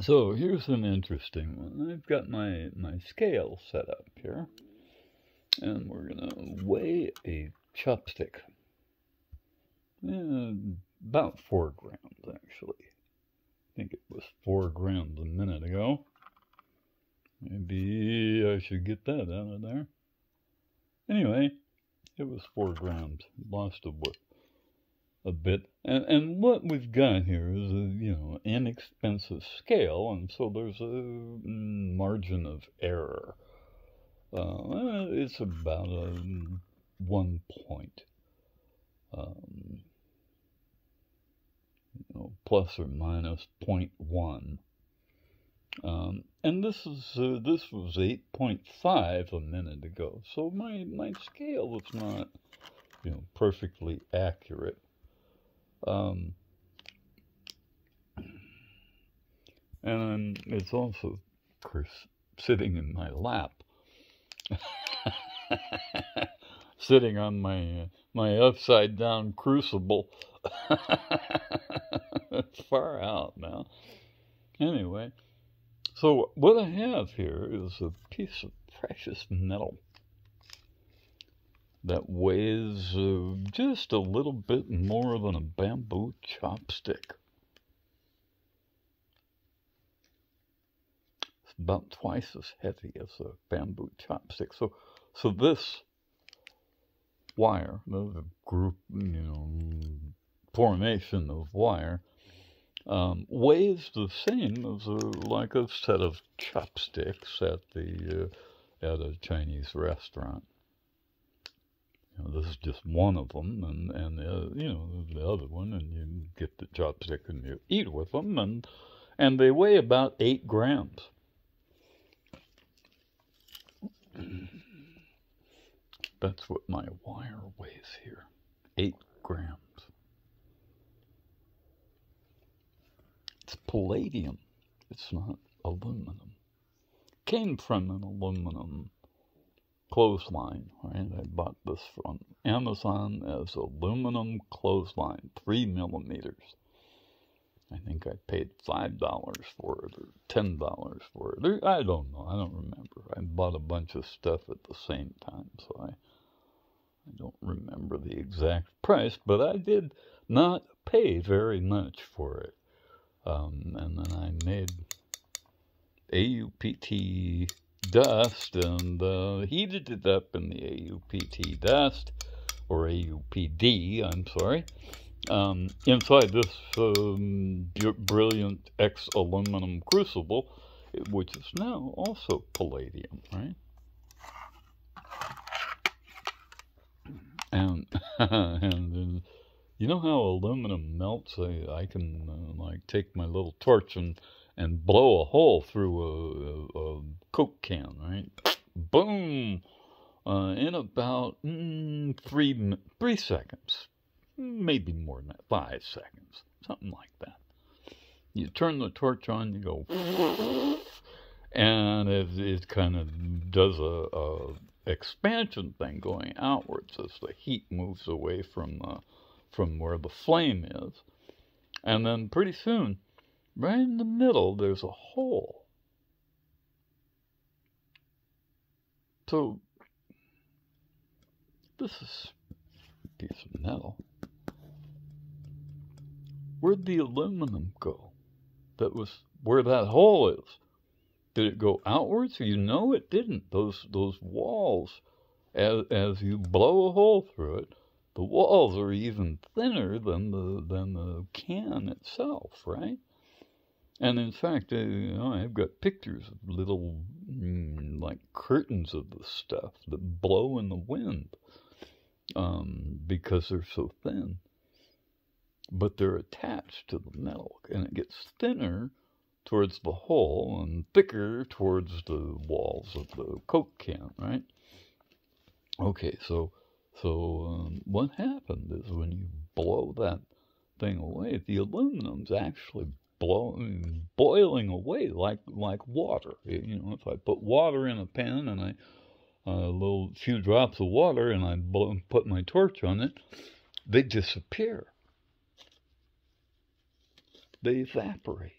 So here's an interesting one. I've got my scale set up here, and we're gonna weigh a chopstick. About 4 grams, actually. I think it was 4 grams a minute ago. Maybe I should get that out of there. Anyway, it was 4 grams. Lost a bit. And what we've got here is a inexpensive scale, and so there's a margin of error. It's about a 1 point, plus or minus 0.1. And this was 8.5 a minute ago, so my scale was not perfectly accurate. And it's also, of course, sitting in my lap, sitting on my upside down crucible. It's far out now. Anyway, so what I have here is a piece of precious metal that weighs just a little bit more than a bamboo chopstick. It's about twice as heavy as a bamboo chopstick. So this wire, the group, formation of wire, weighs the same as like a set of chopsticks at a Chinese restaurant. This is just one of them, and the other one, and you get the chopstick and you eat with them, and they weigh about 8 grams. That's what my wire weighs here, 8 grams. It's palladium. It's not aluminum. Came from an aluminum clothesline, right? I bought this from Amazon as aluminum clothesline, 3 millimeters. I think I paid $5 for it or $10 for it. I don't know. I don't remember. I bought a bunch of stuff at the same time, so I don't remember the exact price, but I did not pay very much for it. And then I made AUPT dust and heated it up in the AUPT dust, or AUPD, I'm sorry, inside this brilliant X-aluminum crucible, which is now also palladium, right? And and you know how aluminum melts? I can like take my little torch and blow a hole through a Coke can, right? Boom! In about 3 seconds, maybe more than that, 5 seconds, something like that. You turn the torch on, you go, and it kind of does a expansion thing going outwards as the heat moves away from where the flame is, and then pretty soon, right in the middle, there's a hole. So this is a piece of metal. Where'd the aluminum go? That was where that hole is. Did it go outwards? You know it didn't. Those walls, as you blow a hole through it, the walls are even thinner than the can itself, right? And in fact, I've got pictures of little like curtains of the stuff that blow in the wind because they're so thin. But they're attached to the metal, and it gets thinner towards the hole and thicker towards the walls of the Coke can, right? Okay, so what happened is when you blow that thing away, the aluminum's actually boiling away like water. If I put water in a pan and a few drops of water and I put my torch on it, they disappear. They evaporate.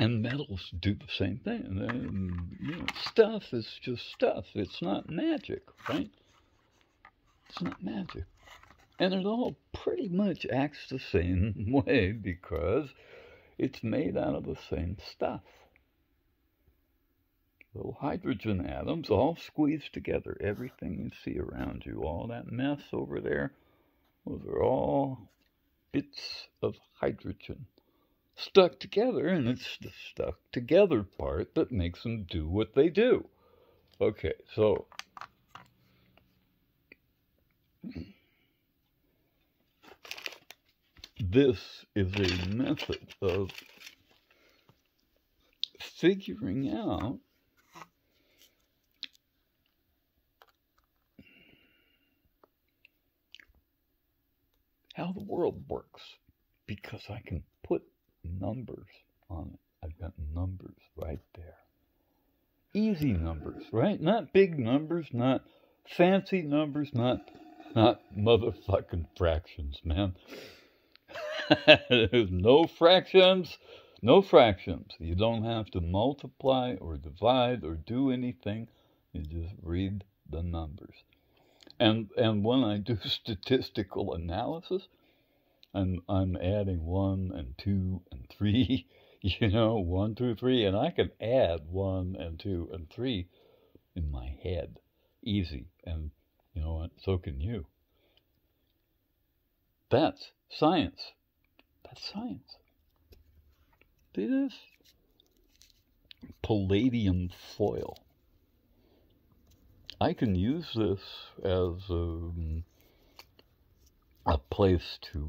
And metals do the same thing. And, you know, stuff is just stuff. It's not magic, right? It's not magic. And it all pretty much acts the same way because it's made out of the same stuff. Little hydrogen atoms all squeezed together. Everything you see around you, all that mess over there, those are all bits of hydrogen stuck together, and it's the stuck together part that makes them do what they do. Okay, so this is a method of figuring out how the world works, because I can put numbers on it. I've got numbers right there. Easy numbers, right? Not big numbers, not fancy numbers, not motherfucking fractions, man. There's no fractions, no fractions. You don't have to multiply or divide or do anything. You just read the numbers. And when I do statistical analysis, I'm adding 1 and 2 and 3, you know, 1, 2, 3, and I can add 1 and 2 and 3 in my head, easy. And you know what? So can you. That's science. That's science. See this? Palladium foil. I can use this as a place to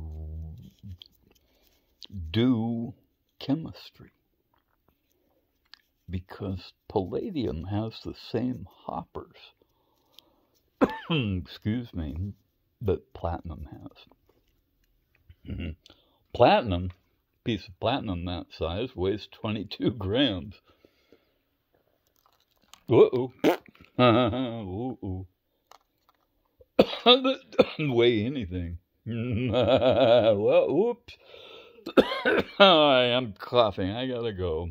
do chemistry, because palladium has the same hoppers, excuse me, that platinum has. Platinum, piece of platinum that size, weighs 22 grams. Uh-oh. That doesn't weigh anything. Well, whoops. I'm coughing. I gotta go.